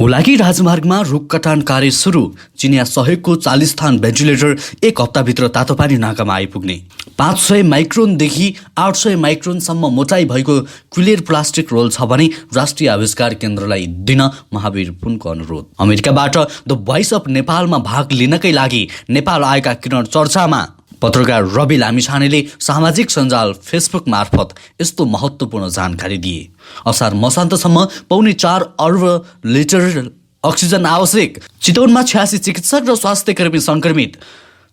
हुलाकी राजमार्गमा रुख कटान कार्य सुरु। चिनिया सहयोगको 40 थान भेन्टिलेटर एक हप्ताभित्र तातोपानी नाकामा आइपुग्ने। 500 माइक्रोनदेखि 800 माइक्रोनसम्म मोटाई भएको क्लियर प्लास्टिक रोल छ भने राष्ट्रिय आविष्कार केन्द्रलाई दिन महावीर पुनको अनुरोध। अमेरिकाबाट द भोइस अफ नेपालमा भाग लिनकै लागि नेपाल आएका किरण चर्चामा पत्रकार रवि लामिछानेले सामाजिक सञ्जाल फेसबुक मार्फत यस्तो महत्त्वपूर्ण जानकारी दिए। असार मसान्तसम्म 4.25 अर्ब लिटर अक्सिजन आवश्यक। चितवनमा 86 चिकित्सक र स्वास्थ्यकर्मी संक्रमित।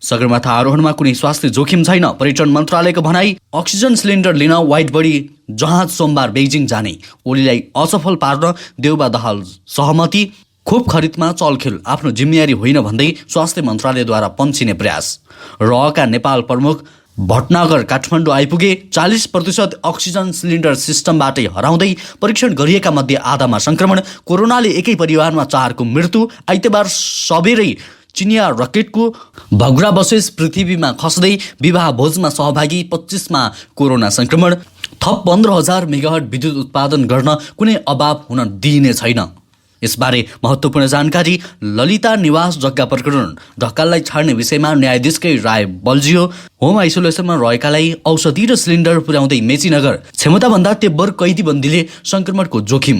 सगरमाथा आरोहणमा कुनै स्वास्थ्य जोखिम छैन। पर्यटन मन्त्रालयको भनाई अक्सिजन सिलिन्डर लिन वाइट बडी जहाज सोमबार बेजिङ जाने। ओलीलाई असफल पार्न देउबा दहाल सहमति। खोप खरिदमा चलखेल आफ्नो जिम्मेवारी होइन भन्दै स्वास्थ्य मन्त्रालयद्वारा पन्छिने प्रयास। रहका नेपाल प्रमुख भटनागर काठमाडौँ आइपुगे। 40% अक्सिजन सिलिन्डर सिस्टमबाटै हराउँदै परीक्षण गरिएका मध्ये आधामा संक्रमण। कोरोनाले एकै परिवारमा 4 को मृत्यु। आइतबार सबेरै चिनिया रकेटको भग्रावशेष पृथ्वीमा खस्दै विवाह भोजमा सहभागी 25 मा कोरोना संक्रमण। थप 15,000 मेगावाट विद्युत उत्पादन गर्न कुनै अभाव हुन दिइने छैन। यसबारे महत्त्वपूर्ण जानकारी। ललिता निवास जग्गा प्रकरण ढकाललाई छाड्ने विषयमा न्यायाधीशकै राय बल्झियो। होम आइसोलेसनमा रहेकालाई औषधि र सिलिन्डर पुर्याउँदै मेचीनगर। क्षमताभन्दा तेब्बर कैदीबन्दीले संक्रमणको जोखिम।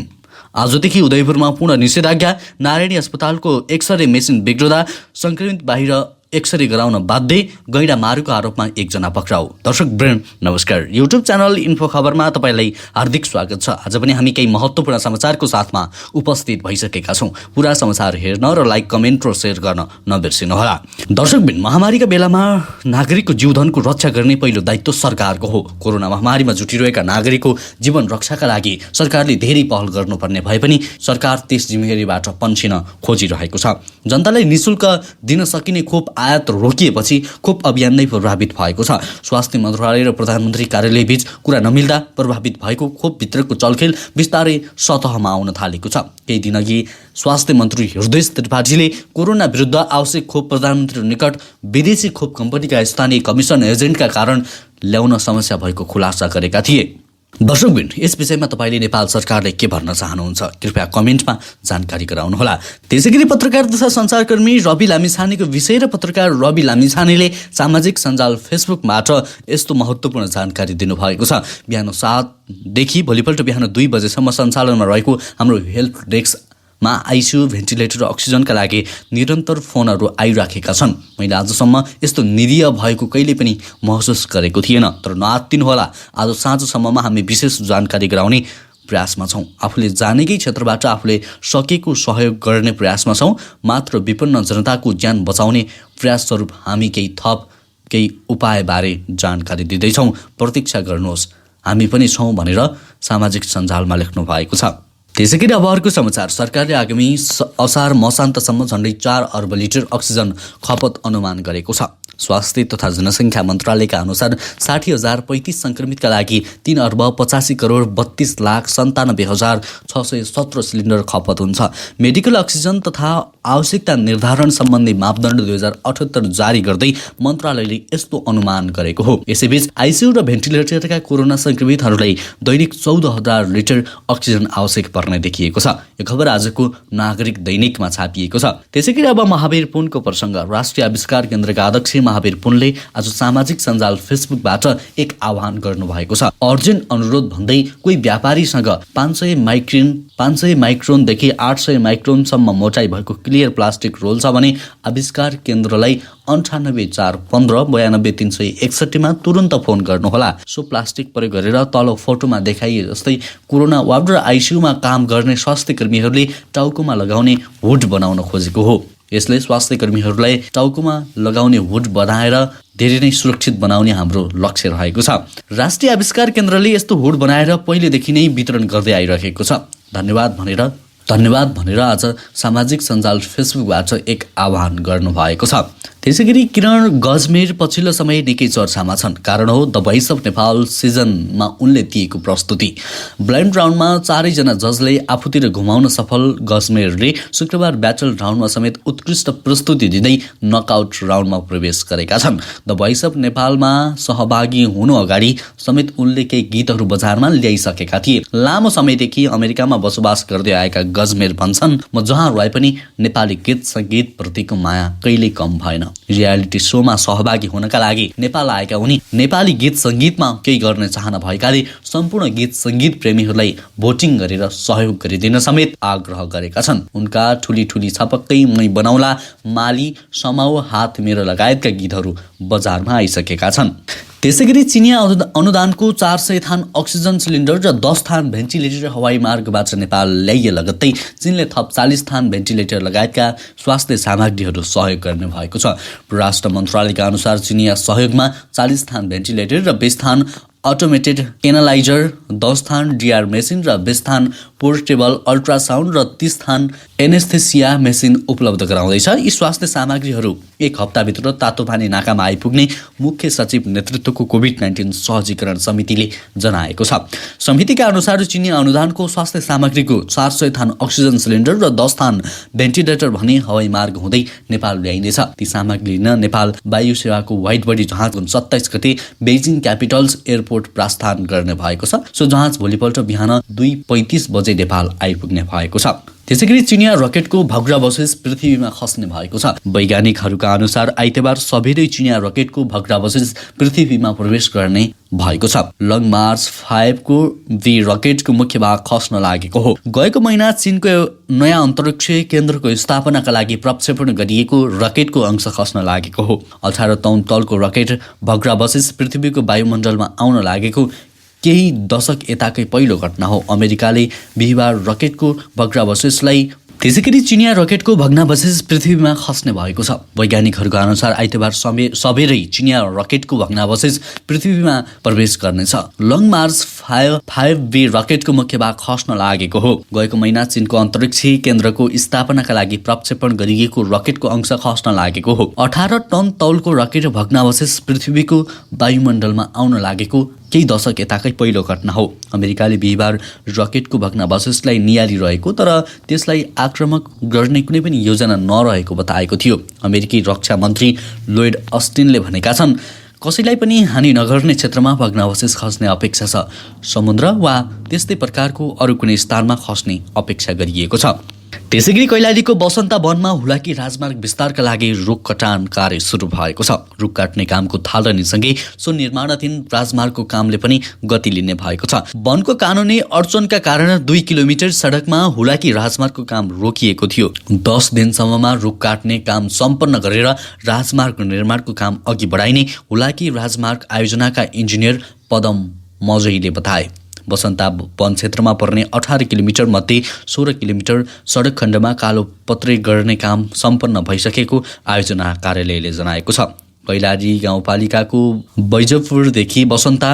आजदेखि उदयपुरमा पूर्ण निषेधाज्ञा। नारायणी अस्पतालको एक्सरे मेसिन बिग्रदा संक्रमित बाहिर एक्सरे गराउन बाध्य। गैँडा मारुको आरोपमा 1 जना पक्राउ। दर्शक वृन्द नमस्कार। युट्युब च्यानल इन्फो खबरमा तपाईलाई हार्दिक स्वागत छ। आज पनि हामी केही महत्त्वपूर्ण समाचारको साथमा उपस्थित भइसकेका छौँ। पुरा समाचार हेर्न र लाइक, कमेन्ट र सेयर गर्न नबिर्सिनुहोला। दर्शकवृन्द, महामारीका बेलामा नागरिकको जीवधनको रक्षा गर्ने पहिलो दायित्व सरकारको हो। कोरोना महामारीमा जुटिरहेका नागरिकको जीवन रक्षाका लागि सरकारले धेरै पहल गर्नुपर्ने भए पनि सरकार त्यस जिम्मेवारीबाट पन्छिन खोजिरहेको छ। जनतालाई निशुल्क दिन सकिने खोप आयात रोकिएपछि खोप अभियान नै प्रभावित भएको छ। स्वास्थ्य मन्त्रालय र प्रधानमन्त्री कार्यालय बीच कुरा नमिल्दा प्रभावित भएको खोपभित्रको चलखेल बिस्तारै सतहमा आउन थालेको छ। केही दिनअघि स्वास्थ्य मन्त्री हृदय त्रिपाठीले कोरोना विरुद्ध आवश्यक खोप प्रधानमन्त्री निकट विदेशी खोप कम्पनीका स्थानीय कमिसन एजेन्टका कारण ल्याउन समस्या भएको खुलासा गरेका थिए। दर्शकवृन्द, यस विषयमा तपाईँले नेपाल सरकारले के भन्न चाहनुहुन्छ कृपया कमेन्टमा जानकारी गराउनुहोला। त्यसैगरी पत्रकार तथा सञ्चारकर्मी रवि लामिछानेको विषय र पत्रकार रवि लामिछानेले सामाजिक सञ्जाल फेसबुकबाट यस्तो महत्त्वपूर्ण जानकारी दिनुभएको छ। बिहान 7 देखि भोलिपल्ट बिहान 2 बजेसम्म सञ्चालनमा रहेको हाम्रो हेल्प डेस्कमा आइसियु, भेन्टिलेटर र अक्सिजनका लागि निरन्तर फोनहरू आइराखेका छन्। मैले आजसम्म यस्तो निरीह भएको कहिले पनि महसुस गरेको थिएन। तर नआत्तिनुहोला, आज साँझसम्ममा हामी विशेष जानकारी गराउने प्रयासमा छौँ। आफूले जानेकै क्षेत्रबाट आफूले सकेको सहयोग गर्ने प्रयासमा छौँ। मात्र विपन्न जनताको ज्यान बचाउने प्रयास स्वरूप हामी केही उपायबारे जानकारी दिँदैछौँ। प्रतीक्षा गर्नुहोस्, हामी पनि छौँ भनेर सामाजिक सञ्जालमा लेख्नु भएको छ। त्यसैगरी अब अर्को समाचार। सरकारले आगामी असार मसान्तसम्म झन्डै 4 अर्ब लिटर अक्सिजन खपत अनुमान गरेको छ। स्वास्थ्य तथा जनसङ्ख्या मन्त्रालयका अनुसार 60,035 संक्रमितका लागि 3 अर्ब 85 करोड 32 लाख 97,617 सिलिन्डर खपत हुन्छ। मेडिकल अक्सिजन तथा आवश्यकता निर्धारण सम्बन्धी मापदण्ड 2078 जारी गर्दै मन्त्रालयले यस्तो अनुमान गरेको हो। यसैबीच आइसियु र भेन्टिलेटरका कोरोना संक्रमितहरूलाई दैनिक 14,000 लिटर अक्सिजन आवश्यक पर्ने देखिएको छ। यो खबर आजको नागरिक दैनिकमा छापिएको छ। त्यसैगरी अब महावीर पुनको प्रसङ्ग। राष्ट्रिय आविष्कार केन्द्रका अध्यक्ष महावीर पुनले आज सामाजिक सञ्जाल फेसबुकबाट एक आह्वान गर्नुभएको छ। अर्जेन्ट अनुरोध भन्दै कोही व्यापारीसँग 500 माइक्रोनदेखि 800 माइक्रोनसम्म मोटाई भएको क्लियर प्लास्टिक रोल छ भने आविष्कार केन्द्रलाई 98 415 92 361 मा तुरन्त फोन गर्नुहोला। सो प्लास्टिक प्रयोग गरेर तल फोटोमा देखाइए जस्तै कोरोना वार्ड र आइसियुमा काम गर्ने स्वास्थ्य कर्मीहरूले टाउकोमा लगाउने हुड बनाउन खोजेको हो। यसले स्वास्थ्य कर्मीहरूलाई टाउकोमा लगाउने हुड बनाएर धेरै नै सुरक्षित बनाउने हाम्रो लक्ष्य रहेको छ। राष्ट्रिय आविष्कार केन्द्रले यस्तो हुड बनाएर पहिलेदेखि नै वितरण गर्दै आइरहेको छ। धन्यवाद भनेर आज सामाजिक सञ्जाल फेसबुकबाट एक आह्वान गर्नुभएको छ। त्यसैगरी किरण गजमेर पछिल्लो समय निकै चर्चामा छन्। कारण हो द भोइस अफ नेपाल सिजनमा उनले दिएको प्रस्तुति। ब्लाइन्ड राउन्डमा 4 जना जजले आफूतिर घुमाउन सफल गजमेरले शुक्रबार ब्याटल राउन्डमा समेत उत्कृष्ट प्रस्तुति दिँदै नकआउट राउन्डमा प्रवेश गरेका छन्। द भोइस अफ नेपालमा सहभागी हुनु अगाडि समेत उनले केही गीतहरू बजारमा ल्याइसकेका थिए। लामो समयदेखि अमेरिकामा बसोबास गर्दै आएका गजमेर भन्छन्, म जहाँ रहे पनि नेपाली गीत सङ्गीत प्रतिको माया कहिल्यै कम भएन। रियालिटी शोमा सहभागी हुनका लागि नेपाल आएका उनी नेपाली गीत सङ्गीतमा केही गर्ने चाहना भएकाले सम्पूर्ण गीत सङ्गीत प्रेमीहरूलाई भोटिङ गरेर सहयोग गरिदिन समेत आग्रह गरेका छन्। उनका ठुली ठुली छपक्कै मै बनाउला, माली, समाउ, हात मेरो लगायतका गीतहरू बजारमा आइसकेका छन्। त्यसैगरी चिनिया अनुदानको 400 थान अक्सिजन सिलिन्डर र 10 थान भेन्टिलेटर हवाई मार्गबाट नेपाल ल्याइए लगत्तै चीनले थप 40 थान भेन्टिलेटर लगायतका स्वास्थ्य सामग्रीहरू सहयोग गर्ने भएको छ। परराष्ट्र मन्त्रालयका अनुसार चिनिया सहयोगमा 40 थान भेन्टिलेटर र 20 थान अटोमेटेड एनालाइजर, 10 थान डिआर मेसिन र 20 थान पोर्टेबल अल्ट्रासाउन्ड र 30 थान एनेस्थेसिया मेसिन उपलब्ध गराउँदैछ। यी स्वास्थ्य सामग्रीहरू 1 हप्ताभित्र तातोपानी नाकामा आइपुग्ने मुख्य सचिव नेतृत्वको कोभिड-19 सहजीकरण समितिले जनाएको छ। समितिका अनुसार चिनिया अनुदानको स्वास्थ्य सामग्रीको 400 थान अक्सिजन सिलिन्डर र 10 थान भेन्टिलेटर भने हवाई मार्ग हुँदै नेपाल ल्याइनेछ। ती सामग्री लिन नेपाल वायु सेवाको वाइड बडी जहाज 27 गते बेजिङ क्यापिटल्स एयरपोर्ट प्रस्थान गर्ने भएको छ। सो जहाज भोलिपल्ट बिहान 2:35 बजे नेपाल आइपुग्ने भएको छ। त्यसैगरी चिनिया रकेटको भग्रावशेष पृथ्वीमा खस्ने भएको छ। वैज्ञानिकहरूका अनुसार आइतबार सबेरै चिनिया रकेटको भग्रावशेष पृथ्वीमा प्रवेश गर्ने भएको छ। लङ मार्च 5 को वी रकेटको मुख्य भाग खस्न लागेको हो। गएको महिना चीनको नयाँ अन्तरिक्ष केन्द्रको स्थापनाका लागि प्रक्षेपण गरिएको रकेटको अंश खस्न लागेको हो। 18 टन तलको रकेट भग्रावशेष पृथ्वीको वायुमण्डलमा आउन लागेको केही दशक यताकै पहिलो घटना हो। अमेरिकाले बिहिबार रकेटको भग्नावशेषलाई त्यसैगरी चिनिया रकेटको भग्नावशेष पृथ्वीमा खस्ने भएको छ। वैज्ञानिकहरूका अनुसार आइतबार सबेरै चिनिया रकेटको भग्नावशेष पृथ्वीमा प्रवेश गर्नेछ। लङ मार्च 5B रकेटको मुख्य भाग खस्न लागेको हो। गएको महिना चीनको अन्तरिक्ष केन्द्रको स्थापनाका लागि प्रक्षेपण गरिएको रकेटको अंश खस्न लागेको हो। 18 टन तौलको रकेट भग्नावशेष पृथ्वीको वायुमण्डलमा आउन लागेको केही दशक यताकै पहिलो घटना हो। अमेरिकाले बिहिबार रकेटको भग्नावशेषलाई नियालिरहेको तर त्यसलाई आक्रमक गर्ने कुनै पनि योजना नरहेको बताएको थियो। अमेरिकी रक्षा मन्त्री लोयड अस्टिनले भनेका छन्, कसैलाई पनि हानि नगर्ने क्षेत्रमा भग्नावशेष खस्ने अपेक्षा छ। समुद्र वा त्यस्तै प्रकारको अरू कुनै स्थानमा खस्ने अपेक्षा गरिएको छ। त्यसैगरी कैलालीको बसन्ता वनमा हुलाकी राजमार्ग विस्तारका लागि रुख कटान कार्य सुरु भएको छ। रुख काट्ने कामको थालनीसँगै सो निर्माणाधीन राजमार्गको कामले पनि गति लिने भएको छ। वनको कानुनी अडचनका कारण 2 किलोमिटर सडकमा हुलाकी राजमार्गको काम रोकिएको थियो। 10 दिनसम्ममा रुख काट्ने काम सम्पन्न गरेर राजमार्ग निर्माणको काम अघि बढाइने हुलाकी राजमार्ग आयोजनाका इन्जिनियर पदम मजैले बताए। बसन्ता वन क्षेत्रमा पर्ने 18 किलोमिटर मध्ये 16 किलोमिटर सडक खण्डमा कालो पत्रे गर्ने काम सम्पन्न भइसकेको आयोजना कार्यालयले जनाएको छ। कैलाली गाउँपालिकाको बैजपुरदेखि बसन्ता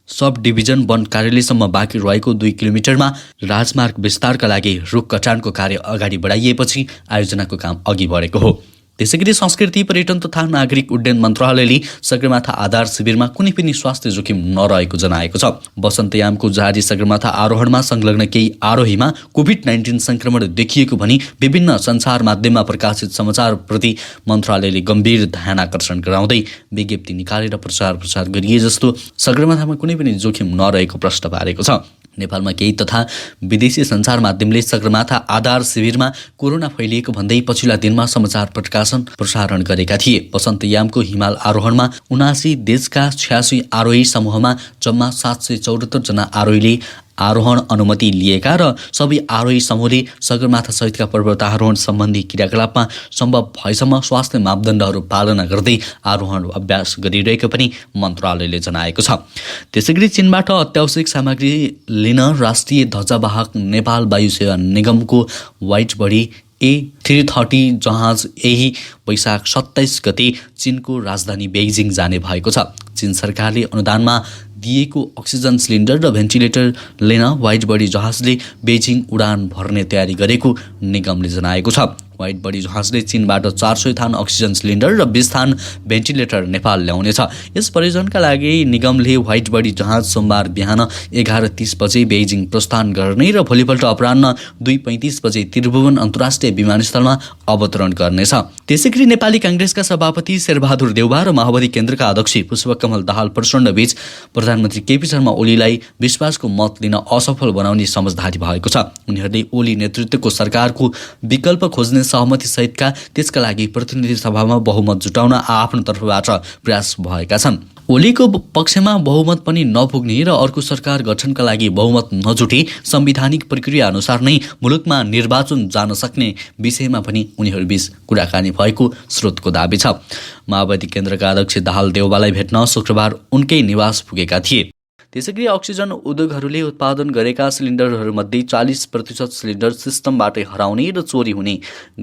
सब डिभिजन वन कार्यालयसम्म बाँकी रहेको 2 किलोमिटरमा राजमार्ग विस्तारका लागि रुख कटानको कार्य अगाडि बढाइएपछि आयोजनाको काम अघि बढेको हो। त्यसैगरी संस्कृति पर्यटन तथा नागरिक उड्डयन मन्त्रालयले सगरमाथा आधार शिविरमा कुनै पनि स्वास्थ्य जोखिम नरहेको जनाएको छ। वसन्तयामको जारी सगरमाथा आरोहणमा संलग्न केही आरोहीमा कोभिड-19 संक्रमण देखिएको भनी विभिन्न सञ्चार माध्यममा प्रकाशित समाचारप्रति मन्त्रालयले गम्भीर ध्यान आकर्षण गराउँदै विज्ञप्ति निकालेर प्रचार गरिए जस्तो सगरमाथामा कुनै पनि जोखिम नरहेको प्रश्न पारेको छ। नेपालमा केही तथा विदेशी सञ्चार माध्यमले सगरमाथा आधार शिविरमा कोरोना फैलिएको भन्दै पछिल्ला दिनमा समाचार प्रसारण गरेका थिए। वसन्तयामको हिमाल आरोहणमा 79 देशका 86 आरोही समूहमा जम्मा 774 जना आरोहीले आरोहण अनुमति लिएका र सबै आरोही समूहले सगरमाथा सहितका पर्वतारोहण सम्बन्धी क्रियाकलापमा सम्भव भएसम्म स्वास्थ्य मापदण्डहरू पालना गर्दै आरोहण अभ्यास गरिरहेको पनि मन्त्रालयले जनाएको छ। त्यसैगरी चीनबाट अत्यावश्यक सामग्री लिन राष्ट्रिय ध्वजावाहक नेपाल वायु सेवा निगमको वाइट बडी A330 जहाज यही वैशाख 27 गते चीनको राजधानी बेइजिङ जाने भएको छ। चीन सरकारले अनुदानमा दिएको अक्सिजन सिलिन्डर र भेन्टिलेटर लिन वाइट बडी जहाजले बेइजिङ उडान भर्ने तयारी गरेको निगमले जनाएको छ। व्हाइट बडी जहाजले चीनबाट 400 थान अक्सिजन सिलिन्डर र 20 थान भेन्टिलेटर नेपाल ल्याउनेछ। यस परियोजनाका लागि निगमले व्हाइट बडी जहाज सोमबार बिहान 11:30 बजे बेइजिङ प्रस्थान गर्ने र भोलिपल्ट अपराह्न 2:35 बजे त्रिभुवन अन्तर्राष्ट्रिय विमानस्थलमा अवतरण गर्नेछ। त्यसैगरी नेपाली काङ्ग्रेसका सभापति शेरबहादुर देउवा र माओवादी केन्द्रका अध्यक्ष पुष्पकमल दाहाल प्रचण्डबीच प्रधानमन्त्री केपी शर्मा ओलीलाई विश्वासको मत लिन असफल बनाउने समझदारी भएको छ। उनीहरूले ओली नेतृत्वको सरकारको विकल्प खोज्ने सहमति सहितका त्यसका लागि प्रतिनिधि सभामा बहुमत जुटाउन आफ्नो तर्फबाट प्रयास भएका छन्। ओलीको पक्षमा बहुमत पनि नपुग्ने र अर्को सरकार गठनका लागि बहुमत नजुटे संवैधानिक प्रक्रिया अनुसार नै मुलुकमा निर्वाचन जान सक्ने विषयमा पनि उनीहरूबीच कुराकानी भएको स्रोतको दाबी छ। माओवादी केन्द्रका अध्यक्ष दाहाल देउवालाई भेट्न शुक्रबार उनकै निवास पुगेका थिए। त्यसैगरी अक्सिजन उद्योगहरूले उत्पादन गरेका सिलिन्डरहरूमध्ये 40% सिलिन्डर सिस्टमबाटै हराउने र चोरी हुने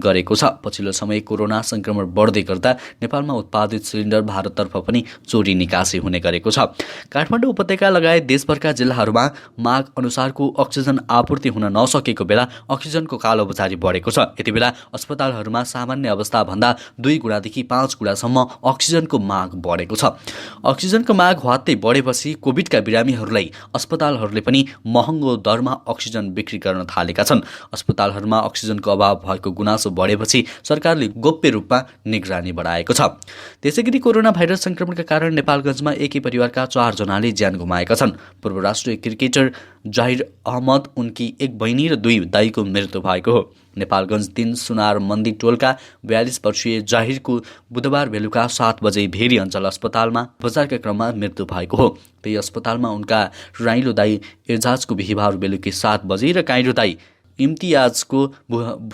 गरेको छ। पछिल्लो समय कोरोना संक्रमण बढ्दै गर्दा नेपालमा उत्पादित सिलिन्डर भारततर्फ पनि चोरी निकासी हुने गरेको छ। काठमाडौँ उपत्यका लगायत देशभरका जिल्लाहरूमा माग अनुसारको अक्सिजन आपूर्ति हुन नसकेको बेला अक्सिजनको कालोबजारी बढेको छ। यति बेला अस्पतालहरूमा सामान्य अवस्थाभन्दा 2 गुणादेखि 5 गुणासम्म अक्सिजनको माग बढेको छ। अक्सिजनको माग ह्वात्तै बढेपछि कोभिडका बिरामीहरूलाई अस्पतालहरूले पनि महँगो दरमा अक्सिजन बिक्री गर्न थालेका छन्। अस्पतालहरूमा अक्सिजनको अभाव भएको गुनासो बढेपछि सरकारले गोप्य रूपमा निगरानी बढाएको छ। त्यसैगरी कोरोना भाइरस संक्रमणका कारण नेपालगञ्जमा एकै परिवारका 4 जनाले ज्यान गुमाएका छन्। पूर्व राष्ट्रिय क्रिकेटर जाहिर अहमद, उनकी एक बहिनी र 2 दाइको मृत्यु भएको हो। नेपालगञ्ज 3 सुनार मन्दी टोलका 42 वर्षीय जाहिरको बुधबार बेलुका 7 बजे भेरी अञ्चल अस्पतालमा उपचारका क्रममा मृत्यु भएको हो। त्यही अस्पतालमा उनका राइलो दाई एजाजको बिहिबार बेलुकी 7 बजे र काइरो दाई इम्तियाजको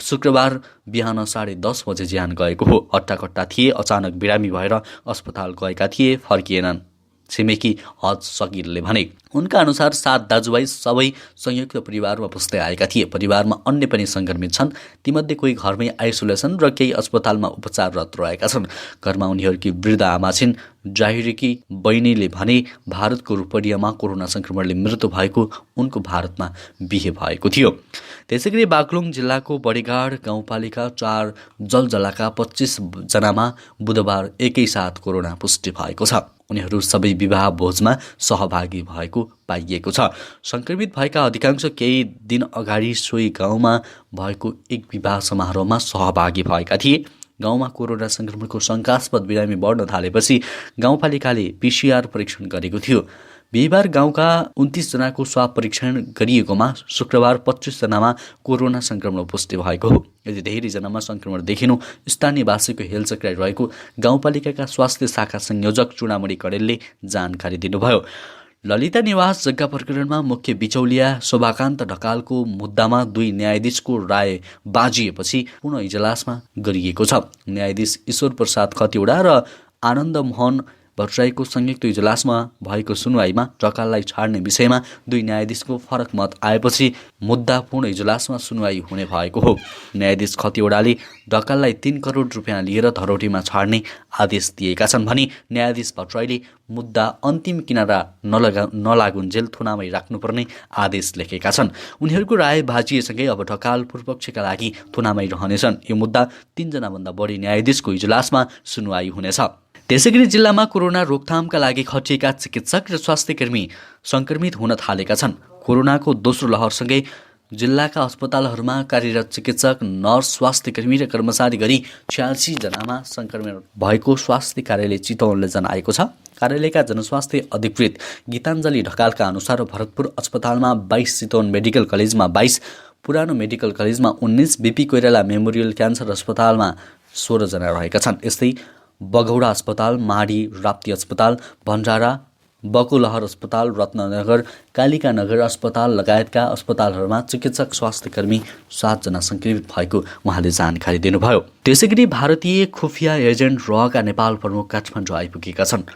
शुक्रबार बिहान 10:30 बजे ज्यान गएको हो। हट्टाकट्टा थिए, अचानक बिरामी भएर अस्पताल गएका थिए, फर्किएनन्। छिमेकी हज सकिरले भने उनका अनुसार 7 दाजुभाइ सबै संयुक्त परिवारमा बस्दै आएका थिए। परिवारमा अन्य पनि सङ्क्रमित छन्। तीमध्ये कोही घरमै आइसोलेसन र केही अस्पतालमा उपचाररत रहेका छन्। घरमा उनीहरूकी वृद्ध आमा छिन्। जाहिरकी बहिनीले भने भारतको रूपडियामा कोरोना संक्रमणले मृत्यु भएको, उनको भारतमा बिहे भएको थियो। त्यसैगरी बागलुङ जिल्लाको बडीगाड गाउँपालिका 4 जलजलाका 25 जनामा बुधबार एकैसाथ कोरोना पुष्टि भएको छ। उनीहरू सबै विवाह भोजमा सहभागी भएको पाइएको छ। संक्रमित भएका अधिकांश केही दिन अगाडि सोही गाउँमा भएको एक विवाह समारोहमा सहभागी भएका थिए। गाउँमा कोरोना संक्रमणको शङ्कास्पद बिरामी बढ्न थालेपछि गाउँपालिकाले PCR परीक्षण गरेको थियो। बिहिबार गाउँका 29 जनाको स्वाब परीक्षण गरिएकोमा शुक्रबार 25 जनामा कोरोना संक्रमण पुष्टि भएको हो। यदि धेरैजनामा संक्रमण देखिनु स्थानीयवासीको हेलचक्राइ रहेको गाउँपालिकाका स्वास्थ्य शाखा संयोजक चुडामणी कडेलले जानकारी दिनुभयो। ललिता निवास जग्गा प्रकरणमा मुख्य बिचौलिया शोभाकान्त ढकालको मुद्दामा 2 न्यायाधीशको राय बाजिएपछि पुनः इजलासमा गरिएको छ। न्यायाधीश ईश्वर प्रसाद खतिवडा र आनन्द मोहन भट्टराईको संयुक्त इजलासमा भएको सुनवाईमा ढकाललाई छाड्ने विषयमा 2 न्यायाधीशको फरक मत आएपछि मुद्दा पूर्ण इजलासमा सुनवाई हुने भएको हो। न्यायाधीश खतिवडाले ढकाललाई 3 करोड रुपियाँ लिएर धरोटीमा छाड्ने आदेश दिएका छन् भने न्यायाधीश भट्टराईले मुद्दा अन्तिम किनारा नलागुन्जेल थुनामै राख्नुपर्ने आदेश लेखेका छन्। उनीहरूको राय बाजिएसँगै अब ढकाल पूर्वपक्षका लागि थुनामै रहनेछन्। यो मुद्दा 3 जनाभन्दा बढी न्यायाधीशको इजलासमा सुनवाई हुनेछ। त्यसैगरी जिल्लामा कोरोना रोकथामका लागि खटिएका चिकित्सक र स्वास्थ्यकर्मी सङ्क्रमित हुन थालेका छन्। कोरोनाको दोस्रो लहरसँगै जिल्लाका अस्पतालहरूमा कार्यरत चिकित्सक, नर्स, स्वास्थ्यकर्मी र कर्मचारी गरी 86 जनामा सङ्क्रमण भएको स्वास्थ्य कार्यालय चितवनले जनाएको छ। कार्यालयका जनस्वास्थ्य अधिकृत गीताञ्जली ढकालका अनुसार भरतपुर अस्पतालमा 22, चितवन मेडिकल कलेजमा 22, पुरानो मेडिकल कलेजमा 19, बीपी कोइराला मेमोरियल क्यान्सर अस्पतालमा 16 जना रहेका छन्। यस्तै बगौडा अस्पताल, माडी राप्ती अस्पताल, भण्डारा, बकुलहर अस्पताल, रत्ननगर, कालिकानगर अस्पताल लगायतका अस्पतालहरूमा चिकित्सक, स्वास्थ्यकर्मी 7 जना सङ्क्रमित भएको उहाँले जानकारी दिनुभयो। त्यसैगरी भारतीय खुफिया एजेन्ट रहका नेपाल प्रमुख काठमाडौँ आइपुगेका छन्।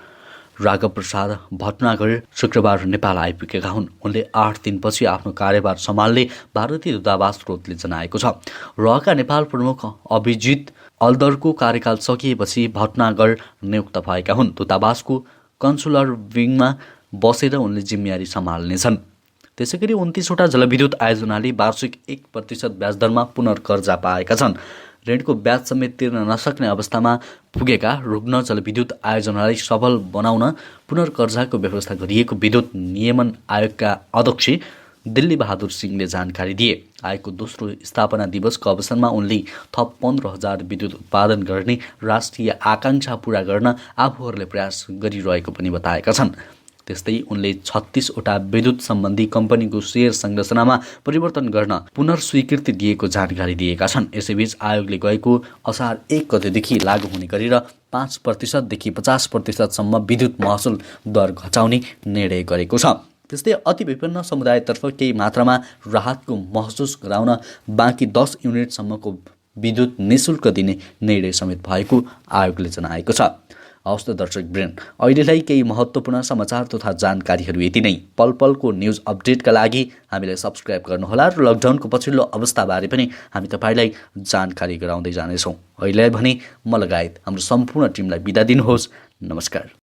राघव प्रसाद भटनागर शुक्रबार नेपाल आइपुगेका हुन्। उनले 8 दिनपछि आफ्नो कार्यभार सम्हाल्ने भारतीय दूतावास स्रोतले जनाएको छ। रहका नेपाल प्रमुख अभिजित अल्दरको कार्यकाल सकिएपछि भटनागर नियुक्त भएका हुन्। दूतावासको कन्सुलर विङमा बसेर उनले जिम्मेवारी सम्हाल्नेछन्। त्यसैगरी 29वटा जलविद्युत आयोजनाले वार्षिक 1% ब्याज दरमा पुनर्कर्जा पाएका छन्। ऋणको ब्याज समेत तिर्न नसक्ने अवस्थामा पुगेका रुग्ण जलविद्युत आयोजनालाई सफल बनाउन पुनर्कर्जाको व्यवस्था गरिएको विद्युत नियमन आयोगका अध्यक्ष दिल्ली बहादुर सिंहले जानकारी दिए। आयोगको दोस्रो स्थापना दिवसको अवसरमा उनले थप 15,000 विद्युत उत्पादन गर्ने राष्ट्रिय आकाङ्क्षा पूरा गर्न आफूहरूले प्रयास गरिरहेको पनि बताएका छन्। त्यस्तै उनले 36वटा विद्युत सम्बन्धी कम्पनीको शेयर संरचनामा परिवर्तन गर्न पुनर्स्वीकृति दिएको जानकारी दिएका छन्। यसैबीच आयोगले गएको असार 1 गतेदेखि लागू हुने गरेर 5% देखि 50% विद्युत महसुल दर घटाउने निर्णय गरेको छ। त्यस्तै अति विभिन्न समुदायतर्फ केही मात्रामा राहतको महसुस गराउन बाँकी 10 युनिटसम्मको विद्युत निःशुल्क दिने निर्णय समेत भएको आयोगले जनाएको छ। हवस् त दर्शकवृन्द, अहिलेलाई केही महत्त्वपूर्ण समाचार तथा जानकारीहरू यति नै। पल पलको न्युज अपडेटका लागि हामीलाई सब्सक्राइब गर्नुहोला र लकडाउनको पछिल्लो अवस्थाबारे पनि हामी तपाईँलाई जानकारी गराउँदै जानेछौँ। अहिलेलाई भने म लगायत हाम्रो सम्पूर्ण टिमलाई बिदा दिनुहोस्। नमस्कार।